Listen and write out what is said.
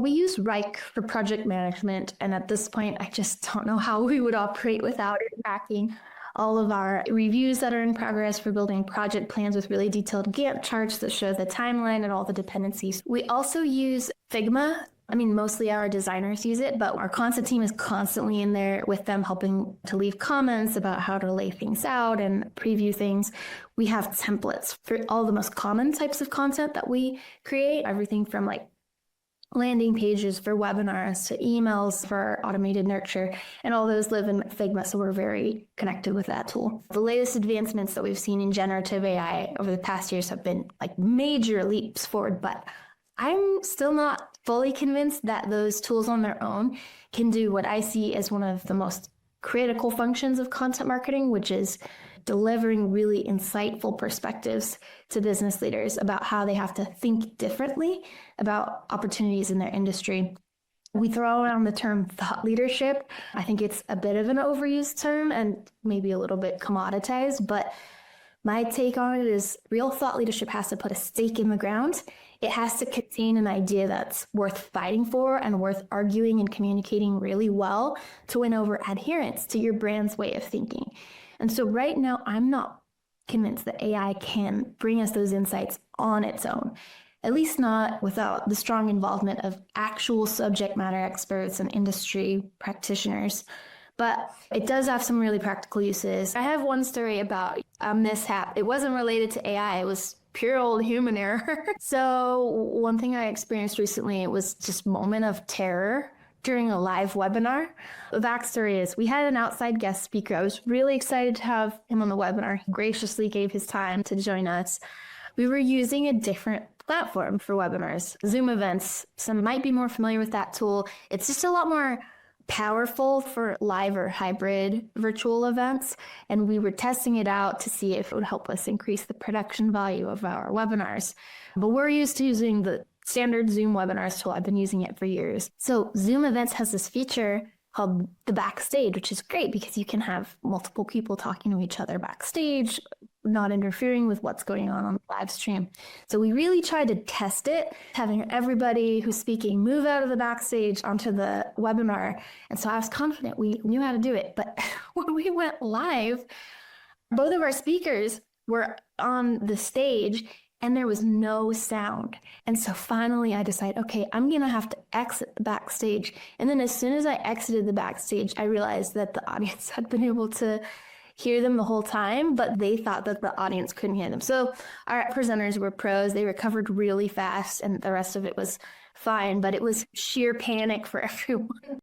We use Rike for project management. And at this point, I just don't know how we would operate without it tracking all of our reviews that are in progress. For building project plans with really detailed Gantt charts that show the timeline and all the dependencies. We also use Figma. I mean, mostly our designers use it, but our content team is constantly in there with them, helping to leave comments about how to lay things out and preview things. We have templates for all the most common types of content that we create, everything from like landing pages for webinars to emails for automated nurture, and all those live in Figma, so we're very connected with that tool. The latest advancements that we've seen in generative AI over the past years have been like major leaps forward, but I'm still not fully convinced that those tools on their own can do what I see as one of the most critical functions of content marketing, which is delivering really insightful perspectives to business leaders about how they have to think differently about opportunities in their industry. We throw around the term thought leadership. I think it's a bit of an overused term and maybe a little bit commoditized, but my take on it is real thought leadership has to put a stake in the ground. It has to contain an idea that's worth fighting for and worth arguing and communicating really well to win over adherence to your brand's way of thinking. And so right now, I'm not convinced that AI can bring us those insights on its own, at least not without the strong involvement of actual subject matter experts and industry practitioners. But it does have some really practical uses. I have one story about a mishap. It wasn't related to AI. It was pure old human error. So one thing I experienced recently, it was just a moment of terror during a live webinar. The backstory is we had an outside guest speaker. I was really excited to have him on the webinar. He graciously gave his time to join us. We were using a different platform for webinars, Zoom events. Some might be more familiar with that tool. It's just a lot more powerful for live or hybrid virtual events. And we were testing it out to see if it would help us increase the production value of our webinars. But we're used to using the standard Zoom webinars tool. I've been using it for years. So Zoom events has this feature called the backstage, which is great because you can have multiple people talking to each other backstage, not interfering with what's going on the live stream. So we really tried to test it, having everybody who's speaking move out of the backstage onto the webinar. And so I was confident we knew how to do it. But when we went live, both of our speakers were on the stage and there was no sound. And so finally I decided, okay, I'm going to have to exit the backstage. And then as soon as I exited the backstage, I realized that the audience had been able to hear them the whole time, but they thought that the audience couldn't hear them. So our presenters were pros. They recovered really fast and the rest of it was fine, but it was sheer panic for everyone.